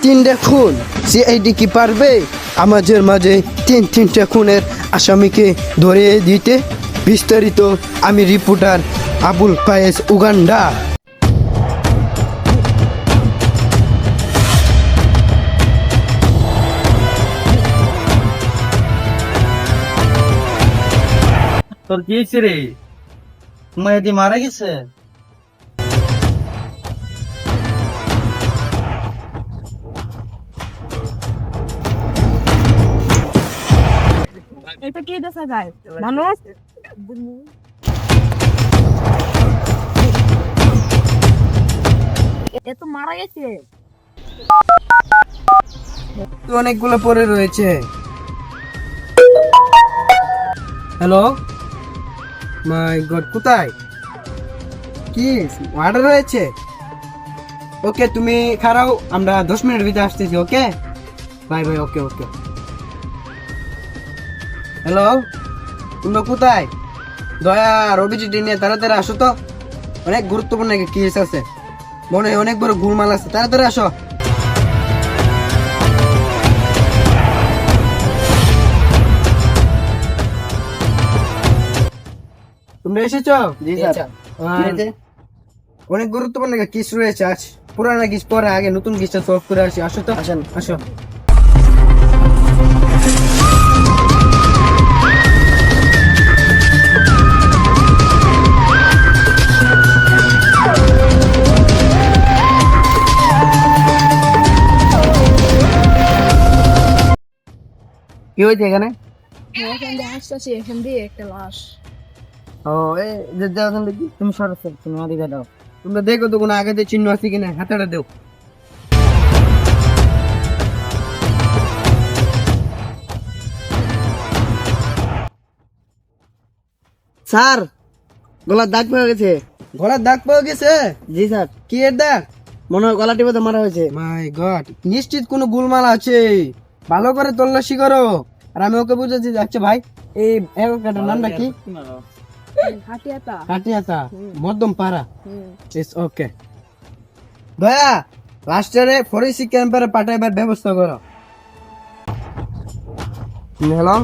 তিনটে খুন, সিআইডি কি পারবে আমাদের মাঝে তিনটে খুনের আসামিকে ধরিয়ে দিতে? বিস্তারিত আমি রিপোর্টার আবুল ফায়েজ উগান্ডা। তোর কি হয়েছে রে? মেয়েদি মারা গেছে? এটা কি দেখা যায় মানুষ? এ তো মারা গেছে। অনেকগুলো পরে রয়েছে। হ্যালো, মাই গড, কোথায় কি অর্ডার রয়েছে? ওকে, তুমি খারাও, আমরা 10 মিনিটের ভিতরে আসতেছি। Okay bye bye. Okay okay. Hello, তোমরা কোথায়? দয়া আর অভিজিৎ নিয়ে তাড়াতাড়ি আসো তো, অনেক গুরুত্বপূর্ণ একটা কেস আছে, মনে হয় অনেক বড় গুলমাল আছে, তাড়াতাড়ি আসো। তোমরা এসেছো? জি স্যার। অনেক গুরুত্বপূর্ণ একটা কেস রয়েছে, আজ পুরানো কেস পরে আগে নতুন কেসটা সলভ করে আসি। আসো তো, আসেন। আসো। কি হয়েছে এখানে? এখান দিয়ে আসতেছি, এখান দিয়ে একটা লাশ। ও, এই যে যাও এখান থেকে। তুমি সরো, তুমি দিকে দাও। তোমরা দেখো তো কোনো আগে চিহ্ন আছে কিনা, হাতাটা দেও। স্যার, গলার দাগ পেয়ে গেছে। গলার দাগ পাওয়া গেছে? জি স্যার। কি এর দাগ? মনে হয় গলা টিপে মারা হয়েছে। মাই গড, নিশ্চিত কোনো গুলমাল আছে, ভালো করে তল্লাশি করো। আর আমি ওকে বুঝাচ্ছি যাচ্ছে ভাই, এই এলাকাটার নামটা কি? হাটিয়াতা। হাটিয়াতা, মধ্যম পাড়া। It's okay. দয়া, লাস্টারে ফরেন্সিক ক্যাম্পারে পাঠাইবার ব্যবস্থা করো। হ্যালো,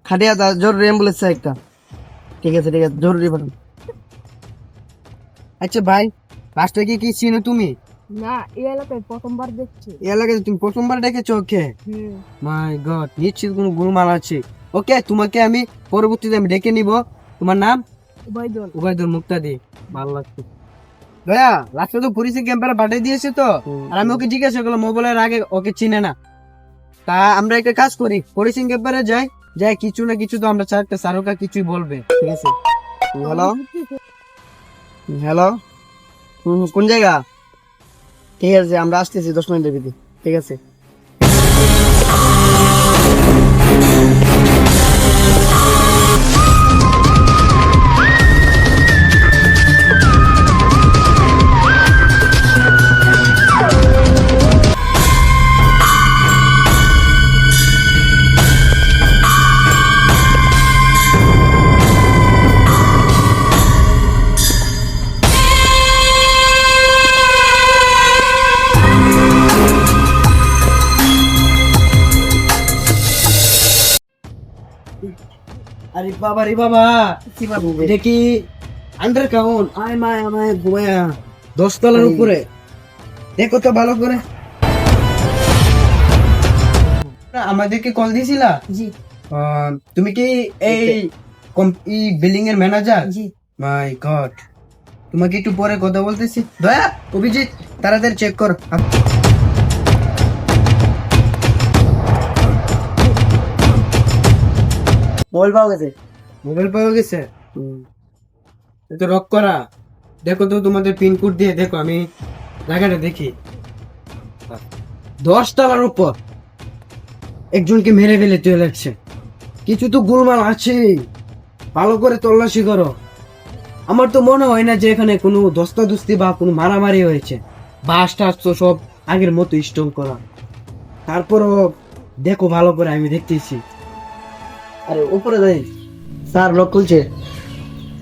খাটিয়াতা, জরুরি অ্যাম্বুলেন্স একটা। ঠিক আছে, জরুরি পাঠান। আচ্ছা ভাই, লাস্টে কি চিনো তুমি? না, এই এলাকায় প্রথমবার দেখছি। এই এলাকায় তুমি প্রথমবার দেখেছো? ওকে মাই গড, নিশ্চিত কোনো গুলমাল আছে। ওকে, তোমাকে আমি পরবর্তীতে আমি ডেকে নিব। তোমার নাম? উবাইদুল। উবাইদুল মুক্তাদি। ভালো লাগছে। দয়া, লাস্টে তো পুলিশ ক্যাম্পারে পাঠিয়ে দিয়েছে তো, আর আমি ওকে জিজ্ঞাসা করলাম, মোবাইলের আগে ওকে চিনে না। তা আমরা একটা কাজ করি, পুলিশ ক্যাম্পারে যাই কিছু না কিছু তো আমরা চারটে স্যারকা কিছুই বলবে। ঠিক আছে? হ্যালো হ্যালো, কোন জায়গা? ঠিক আছে, আমরা আসতেছি 10 মিনিটের ভিতরে। ঠিক আছে। আরে বাবা রে বাবা, এটা কি আন্ডার গ্রাউন্ড? আমায় ঘুমায়া 10 তলার উপরে, দেখো তো ভালো করে। আমাদেরকে কল দিয়েছিলা? জি তুমি কি এই বিল্ডিং এর ম্যানেজার? জি। মাই গড, তোমাকে একটু পরে কথা বলতেছি। দয়া, অভিজিৎ, তাড়াতাড়ি চেক কর। মোবাইল পাওয়া গেছে। মোবাইল পাওয়া গেছে? তো রক করা, দেখো তো তোমাদের পিনকোড দিয়ে দেখো, আমি জায়গাটা দেখি। 10 তলার উপর একজনকে মেরে ফেলে চলে যাচ্ছে। কিছু তো গোলমাল আছে, ভালো করে তল্লাশি করো। আমার তো মনে হয় না যে এখানে কোনো ধস্তাধস্তি বা কোনো মারামারি হয়েছে। বাস টাস তো সব আগের মতো স্ট্রং করা। তারপরও দেখো ভালো করে, আমি দেখতেছি। আরে উপরে যাই স্যার, লক খুলছে।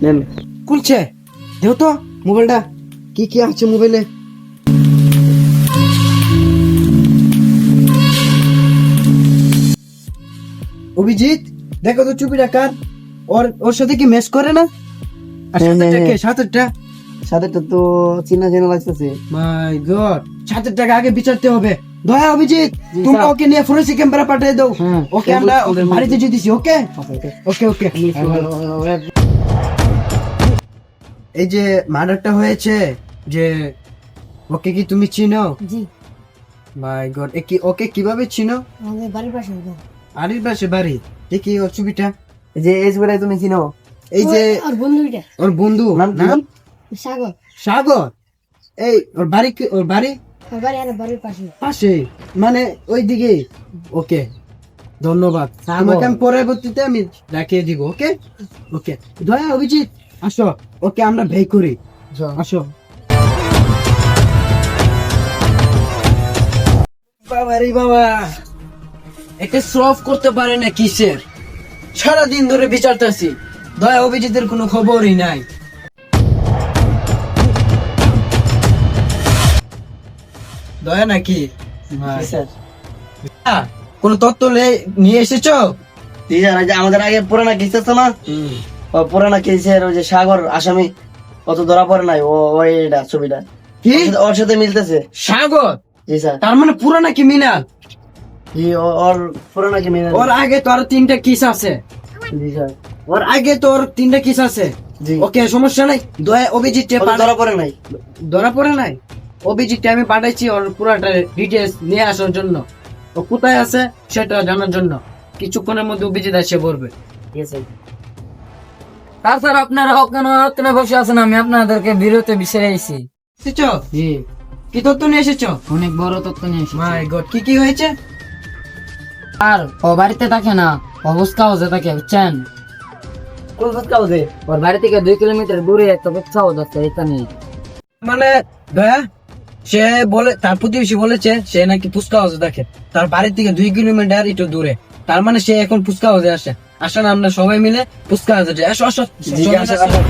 নেন। খুলছে? দেখো তো মোবাইলটা, কি কি আছে মোবাইলে। অভিজিৎ দেখো তো চুপিটা কার, ওর সাথে কি মেস করে না? আর হ্যাঁ, সাথেরটা হ্যাঁ, কে? সাথেরটা? সাথেটা তো চিনা চেনা লাগতেছে। মাই গড, সাথেরটাকে আগে বিচারতে হবে। দয়া অভিজিৎ, জি, তুমি স্যার। ওকে নিয়ে ফরেন্সিক ক্যামেরা পাঠিয়ে দাও। হ্যাঁ, ওকে আমরা বাড়িতে যেতেছি। ওকে ওকে ওকে। এই যে মার্ডারটা হয়েছে, যে ওকে কি তুমি চিনো? জি মাই গড, ওকে কিভাবে চিনো? আমাদের বাড়ির পাশে একদম। আরির পাশে বাড়ি? দেখি ওর ছবিটা। যে এজ বেড়ায় তুমি চিনো? এই যে আর বন্ধুটা ওর বন্ধু নাম কি? নাম সাগর, সাগর। এই ওর বাড়ি ওর বাড়ি আর বাড়ি আর বাড়ির পাশে। পাশে, মানে ওইদিকে। ওকে ধন্যবাদ, তোমাকে আমি পরবর্তীতে আমি রাখিয়ে দিব। ওকে ওকে। দয়া অভিজিৎ আসো, ওকে আমরা ভেই করি। আসো। বাবা রে বাবা, একে সলভ করতে পারে না কিসের? সারাদিন ধরে বিচারতেছি, দয়া অভিজিতের কোনো খবরই নাই। দয়া নাকি স্যার। কোন তত্ত্ব নিয়ে এসেছো? জি স্যার, এই যে আমাদের আগে পুরানা কেস আছে না, ও পুরানা কেসের ওই যে সাগর আসামি, অত ধরা পড়ে নাই, ওই এটা ছবিটা কি ওর সাথে মিলতেছে। সাগর? জি স্যার। তার মানে পুরানা ক্রিমিনাল? জি, ওর পুরানা কি মিলে? ওর আগে তো আরো 3টা কিস আছে। জি স্যার। ওর আগে তো ওর 3টা কিস আছে। জি, ওকে সমস্যা নাই, দয়া অভিজিৎ অত ধরা পড়ে নাই। ধরা পড়ে নাই। অভিজিৎকে আমি পাঠাইছি ওর পুরাটা ডিটেলস নিয়ে আসার জন্য। ও কোথায় আছে সেটা জানার জন্য। কিছুক্ষণের মধ্যে অভিজিৎ এসে পড়বে। ঠিক আছে। স্যার আপনারা ওখানে বসে আছেন, আমি আপনাদেরকে বিরতে বিছাই আইছি। এসেছো? জি, কি তথ্য নিয়ে এসেছো? অনেক বড় তথ্য নিয়ে এসেছি। মাই গড, কি কি হয়েছে? আর ও বাড়িতে থাকে না, অবস্থা হাউসে থাকে, বুঝছেন? কোন ফুচকা হচ্ছে? ওর বাড়ি থেকে 2 কিলোমিটার দূরে একটা অবস্থা হাউস আছে, এখানে। মানে দয়া, সে বলে তার প্রতিবেশী বলেছে সে নাকি ফুচকা হাউসে দেখে, তার বাড়ি থেকে 2 কিলোমিটার একটু দূরে। তার মানে সে এখন ফুচকা হাউসে আসে। আসেন আমরা সবাই মিলে ফুচকা হাউসে যাই। আসো আসো। জি, চলেন, আসো, আসো। আসো।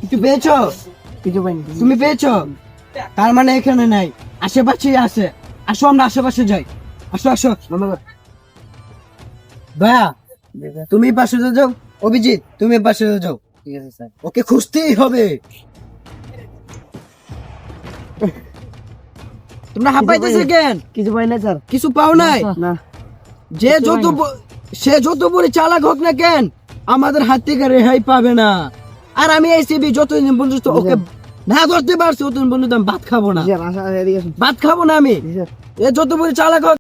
কিছু পেয়েছো? কিছু পাইনি। তুমি পেয়েছো? তার মানে এখানে নাই, আশেপাশেই আছে। আসো আমরা আশেপাশে যাই। আসো আসো। দয়া তুমি পাশে যাও, অভিজিৎ তুমি পাশে যাও। ঠিক আছে স্যার। ওকে খুঁজতেই হবে। তোমরা হাঁপাইতেছে কেন? কিছু পাই না স্যার। কিছু পাও নাই? না। যে যত সে যত বড় চালাক হোক না কেন, আমাদের হাত থেকে রেহাই পাবে না। আর আমি এসিবি যতদিন পর্যন্ত ওকে না ধরতে পারছি ততদিন পর্যন্ত আমি ভাত খাবো না। জি স্যার, আসা এদিকে আসুন। ভাত খাবো না আমি। জি স্যার। এ যত বড় চালাক হোক